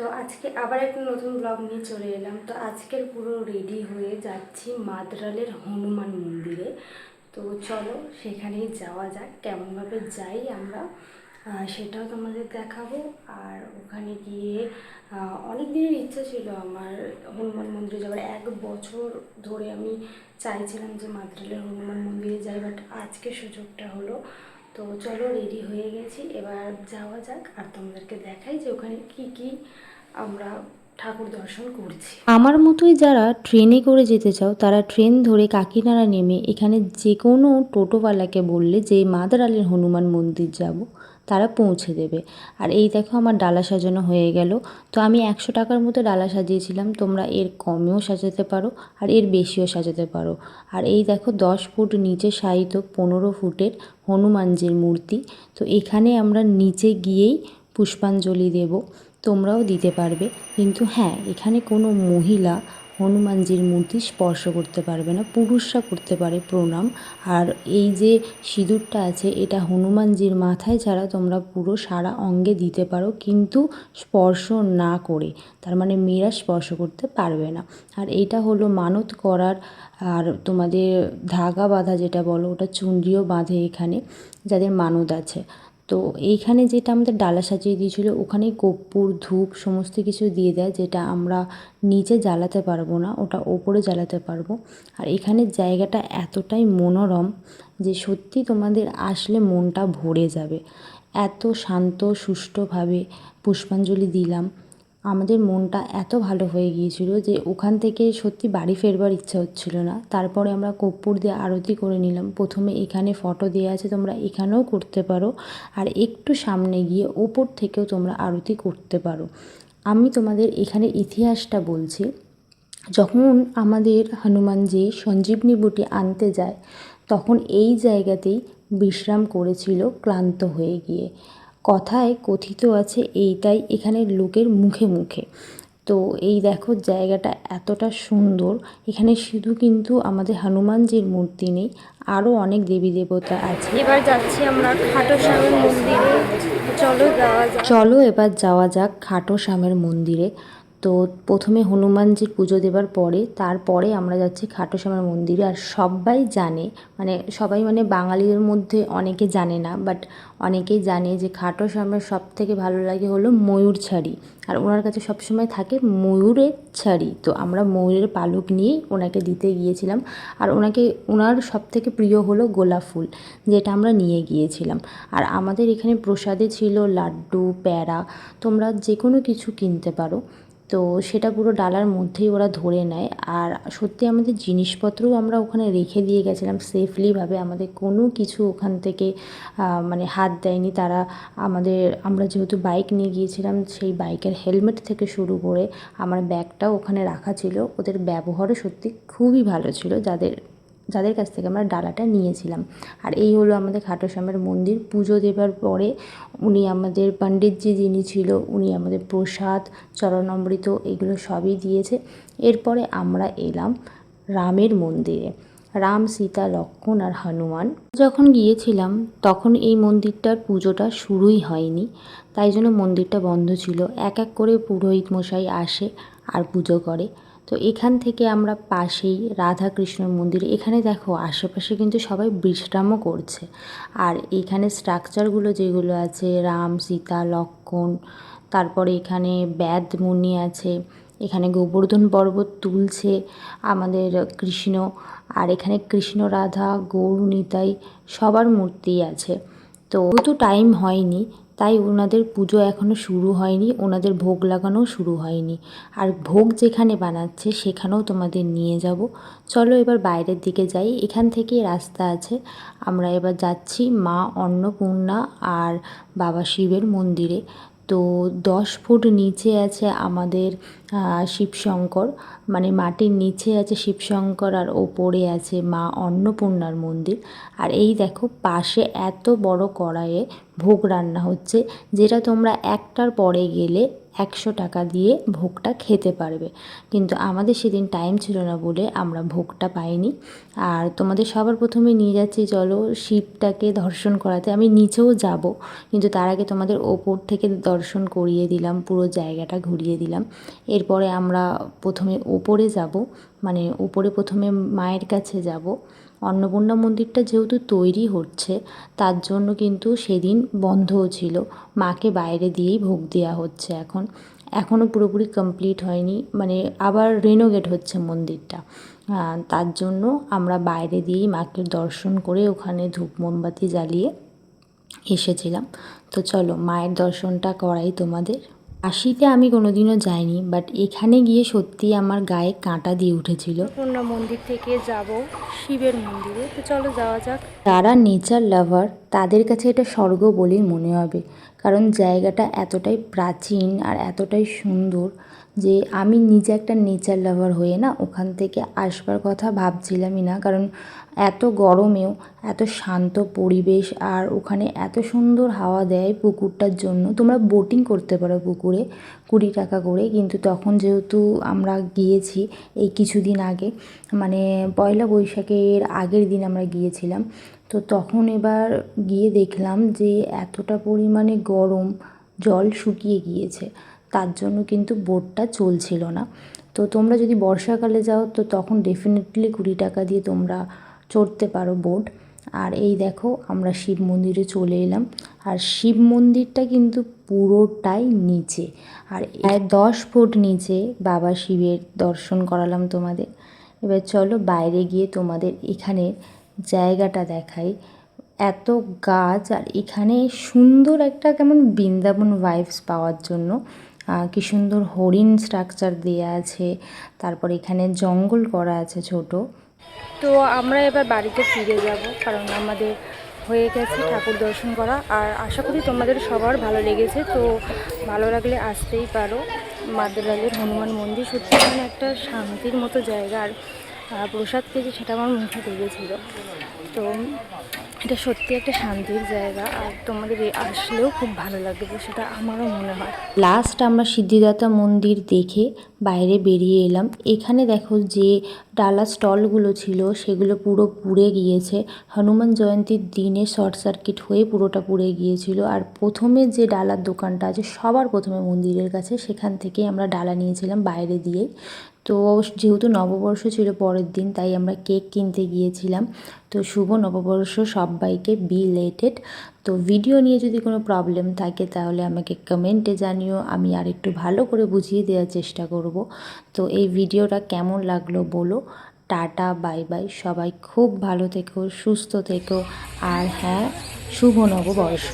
তো আজকে আবার একটা নতুন ব্লগ নিয়ে চলে এলাম। তো আজকের পুরো রেডি হয়ে যাচ্ছি মাদ্রালের হনুমান মন্দিরে। তো চলো সেখানেই যাওয়া যাক, কেমনভাবে যাই আমরা সেটাও তোমাদের দেখাবো। আর ওখানে গিয়ে অনেক দিনের ইচ্ছা ছিল আমার হনুমান মন্দিরে যাওয়ার। 1 বছর ধরে আমি চাইছিলাম যে মাদ্রালের হনুমান মন্দিরে যাই, বাট আজকে সুযোগটা হলো। তো চলো রেডি হয়ে গেছি, এবার যাওয়া যাক আর তোমাদেরকে দেখাই যে ওখানে কি কি আমরা ঠাকুর দর্শন করছি। আমার মতোই যারা ট্রেনে করে যেতে চাও তারা ট্রেন ধরে কাকিনাড়া নেমে এখানে যে কোনো টোটোওয়ালাকে বললে যে মাদার হনুমান মন্দির যাব, তারা পৌঁছে দেবে। আর এই দেখো আমার ডালা সাজানো হয়ে গেল। তো আমি 100 টাকার মতো ডালা সাজিয়েছিলাম, তোমরা এর কমেও সাজাতে পারো আর এর বেশিও সাজাতে পারো। আর এই দেখো 10 ফুট নিচে শায়িত 15 ফুটের হনুমানজির মূর্তি। তো এখানে আমরা নিচে গিয়েই পুষ্পাঞ্জলি দেব, তোমরাও দিতে পারবে। কিন্তু হ্যাঁ, এখানে কোনো মহিলা হনুমানজির মূর্তি স্পর্শ করতে পারবে না, পুরুষরা করতে পারে প্রণাম। আর এই যে সিঁদুরটা আছে এটা হনুমানজির মাথায় ছাড়া তোমরা পুরো সারা অঙ্গে দিতে পারো, কিন্তু স্পর্শ না করে, তার মানে মেয়েরা স্পর্শ করতে পারবে না। আর এইটা হলো মানত করার। আর তোমাদের ধাগা বাঁধা যেটা বলো, ওটা চুনরিও বাঁধে এখানে যাদের মানত আছে। তো এইখানে যেটা আমাদের ডালা সাজিয়ে দিয়েছিল ওখানেই কর্পূর ধূপ সমস্ত কিছু দিয়ে দেয়, যেটা আমরা নিচে জ্বালাতে পারবো না, ওটা ওপরে জ্বালাতে পারবো। আর এখানের জায়গাটা এতটাই মনোরম যে সত্যি তোমাদের আসলে মনটা ভরে যাবে। এত শান্ত সুষ্ঠুভাবে পুষ্পাঞ্জলি দিলাম, আমাদের মনটা এত ভালো হয়ে গিয়েছিল যে ওখান থেকে সত্যি বাড়ি ফেরবার ইচ্ছা হচ্ছিল না। তারপরে আমরা কর্পূর দিয়ে আরতি করে নিলাম। প্রথমে এখানে ফটো দেওয়া আছে, তোমরা এখানেও করতে পারো। আর একটু সামনে গিয়ে ওপর থেকেও তোমরা আরতি করতে পারো। আমি তোমাদের এখানে ইতিহাসটা বলছি। যখন আমাদের হনুমানজি সঞ্জীবনী বুটি আনতে যায়, তখন এই জায়গাতেই বিশ্রাম করেছিল ক্লান্ত হয়ে গিয়ে। কথায় কথিত আছে এইটাই এখানের লোকের মুখে মুখে। তো এই দেখো জায়গাটা এতটা সুন্দর। এখানে শুধু কিন্তু আমাদের হনুমানজির মূর্তি নেই, আরও অনেক দেবী দেবতা আছে। এবার যাচ্ছি আমরা খাটো শ্যামের মন্দিরে। চলো এবার যাওয়া যাক খাটো শ্যামের মন্দিরে। তো প্রথমে হনুমানজির পুজো দেবার পরে তারপরে আমরা যাচ্ছি খাটো শ্যামের মন্দিরে। আর সবাই জানে, মানে সবাই মানে বাঙালিদের মধ্যে অনেকে জানে না, বাট অনেকেই জানে যে খাটো শ্যামের সবথেকে ভালো লাগে হলো ময়ূর ছাড়ি। আর ওনার কাছে সবসময় থাকে ময়ূরের ছাড়ি। তো আমরা ময়ূরের পালক নিয়েই ওনাকে দিতে গিয়েছিলাম। আর ওনার সবথেকে প্রিয় হলো গোলাপ ফুল, যেটা আমরা নিয়ে গিয়েছিলাম। আর আমাদের এখানে প্রসাদে ছিল লাড্ডু, প্যাড়া, তোমরা যে কোনো কিছু কিনতে পারো। তো সেটা পুরো ডালার মধ্যেই ওরা ধরে নেয়। আর সত্যি আমাদের জিনিসপত্রও আমরা ওখানে রেখে দিয়ে গেছিলাম সেফলিভাবে, আমাদের কোনো কিছু ওখান থেকে মানে হাত দেয়নি তারা। আমরা যেহেতু বাইক নিয়ে গিয়েছিলাম, সেই বাইকের হেলমেট থেকে শুরু করে আমার ব্যাগটাও ওখানে রাখা ছিল। ওদের ব্যবহারও সত্যি খুবই ভালো ছিল যাদের যাদের কাছ থেকে আমরা ডালাটা নিয়েছিলাম। আর এই হলো আমাদের খাটো শ্যামের মন্দির। পুজো দেবার পরে উনি আমাদের পণ্ডিতজি যিনি ছিল, উনি আমাদের প্রসাদ, চরণামৃত এগুলো সবই দিয়েছে। এরপরে আমরা এলাম রামের মন্দিরে। রাম, সীতা, লক্ষ্মণ আর হনুমান। যখন গিয়েছিলাম তখন এই মন্দিরটার পুজোটা শুরুই হয়নি, তাই জন্য মন্দিরটা বন্ধ ছিল। এক এক করে পুরোহিত মশাই আসে আর পুজো করে। তো এখান থেকে আমরা পাশেই রাধাকৃষ্ণর মন্দির, এখানে দেখো আশেপাশে কিন্তু সবাই বিশ্রামও করছে। আর এখানে স্ট্রাকচারগুলো যেগুলো আছে, রাম, সীতা, লক্ষ্মণ, তারপরে এখানে মুনি আছে, এখানে গোবর্ধন পর্বত তুলছে আমাদের কৃষ্ণ। আর এখানে কৃষ্ণ, রাধা, গৌর, নিতাই সবার মূর্তি আছে। তো টাইম হয়নি, তাই ওনাদের পুজো এখনও শুরু হয়নি, ওনাদের ভোগ লাগানোও শুরু হয়নি। আর ভোগ যেখানে বানাচ্ছে সেখানেও তোমাদের নিয়ে যাব। চলো এবার বাইরের দিকে যাই, এখান থেকে রাস্তা আছে। আমরা এবার যাচ্ছি মা অন্নপূর্ণা আর বাবা শিবের মন্দিরে। তো 10 ফুট নিচে আছে আমাদের শিবশঙ্কর, মানে মাটির নিচে আছে শিবশঙ্কর আর ওপরে আছে মা অন্নপূর্ণার মন্দির। আর এই দেখো পাশে এত বড় কড়াইয়ে ভোগ রান্না হচ্ছে, যেটা তোমরা একটার পরে গেলে 100 টাকা দিয়ে ভোগটা খেতে পারবে। কিন্তু আমাদের সেদিন টাইম ছিল না বলে আমরা ভোগটা পাইনি। আর তোমাদের সবার প্রথমে নিয়ে যাচ্ছি চলো শিবটাকে দর্শন করাতে। আমি নিচেও যাব, কিন্তু তার আগে তোমাদের ওপর থেকে দর্শন করিয়ে দিলাম, পুরো জায়গাটা ঘুরিয়ে দিলাম। এরপরে আমরা প্রথমে ওপরে যাব, মানে ওপরে প্রথমে মায়ের কাছে যাব। অন্নপূর্ণা মন্দিরটা যেহেতু তৈরি হচ্ছে তার জন্য কিন্তু সেদিন বন্ধও ছিল, মাকে বাইরে দিয়েই ভোগ দেওয়া হচ্ছে। এখনও পুরোপুরি কমপ্লিট হয়নি, মানে আবার রেনোভেট হচ্ছে মন্দিরটা। তার জন্য আমরা বাইরে দিয়েই মাকে দর্শন করে ওখানে ধূপ মোমবাতি জ্বালিয়ে এসেছিলাম। তো চলো মায়ের দর্শনটা করাই তোমাদের। কাশিতে আমি কোনোদিনও যাইনি, বাট এখানে গিয়ে সত্যিই আমার গায়ে কাঁটা দিয়ে উঠেছিল। অন্নপূর্ণা মন্দির থেকে যাব শিবের মন্দিরে, তো চলো যাওয়া যাক। যারা নেচার লাভার তাদের কাছে এটা স্বর্গ বলেই মনে হবে, কারণ জায়গাটা এতটাই প্রাচীন আর এতটাই সুন্দর যে আমি নিজে একটা নেচার লাভার হয়ে না ওখান থেকে আসবার কথা ভাবছিলামই না। কারণ এত গরমেও এত শান্ত পরিবেশ, আর ওখানে এত সুন্দর হাওয়া দেয় পুকুরটার জন্য। তোমরা বোটিং করতে পারো পুকুরে 20 টাকা করে, কিন্তু তখন যেহেতু আমরা গিয়েছি এই কিছুদিন আগে, মানে পয়লা বৈশাখের আগের দিন আমরা গিয়েছিলাম, তো তখন এবার গিয়ে দেখলাম যে এতটা পরিমাণে গরম, জল শুকিয়ে গিয়েছে, তার জন্য কিন্তু বোটটা চলছিল না। তো তোমরা যদি বর্ষাকালে যাও তো তখন ডেফিনেটলি 20 টাকা দিয়ে তোমরা চড়তে পারো বোট। আর এই দেখো আমরা শিব মন্দিরে চলে এলাম, আর শিব মন্দিরটা কিন্তু পুরোটাই নিচে, আর 10 ফুট নিচে বাবা শিবের দর্শন করালাম তোমাদের। এবার চলো বাইরে গিয়ে তোমাদের এখানে জায়গাটা দেখাই। এত গাছ, আর এখানে সুন্দর একটা কেমন বৃন্দাবন ভাইবস পাওয়ার জন্য কি সুন্দর হরিণ স্ট্রাকচার দেওয়া আছে, তারপর এখানে জঙ্গল করা আছে ছোট। তো আমরা এবার বাড়িতে ফিরে যাব, কারণ আমাদের হয়ে গেছে ঠাকুর দর্শন করা। আর আশা করি তোমাদের সবার ভালো লেগেছে। তো ভালো লাগলে আসতেই পারো। মাদ্রালের হনুমান মন্দির সত্যি মানে একটা শান্তির মতো জায়গা। আর প্রসাদ পেয়েছি সেটা আমার মুখে লেগেছিলো। তো এটা সত্যি একটা শান্তির জায়গা, আর তোমাদের আসলেও খুব ভালো লাগবে, সেটা আমারও মনে হয়। লাস্ট আমরা সিদ্ধিদাতা মন্দির দেখে বাইরে বেরিয়ে এলাম। এখানে দেখো যে ডালা স্টলগুলো ছিল সেগুলো পুরো পুড়ে গিয়েছে। হনুমান জয়ন্তীর দিনে শর্ট সার্কিট হয়ে পুরোটা পুড়ে গিয়েছিল। আর প্রথমে যে ডালার দোকানটা আছে সবার প্রথমে মন্দিরের কাছে, সেখান থেকেই আমরা ডালা নিয়েছিলাম বাইরে দিয়েই। তো যেহেতু নববর্ষ ছিল পরের দিন, তাই আমরা কেক কিনতে গিয়েছিলাম। তো শুভ নববর্ষ সবাইকে, বিলেটেড। তো ভিডিও নিয়ে যদি কোনো প্রবলেম থাকে তাহলে আমাকে কমেন্টে জানিও, আমি আর একটু ভালো করে বুঝিয়ে দেওয়ার চেষ্টা করব। তো এই ভিডিওটা কেমন লাগলো বলো। টাটা, বাই বাই, সবাই খুব ভালো থেকো, সুস্থ থেকো, আর হ্যাঁ, শুভ নববর্ষ।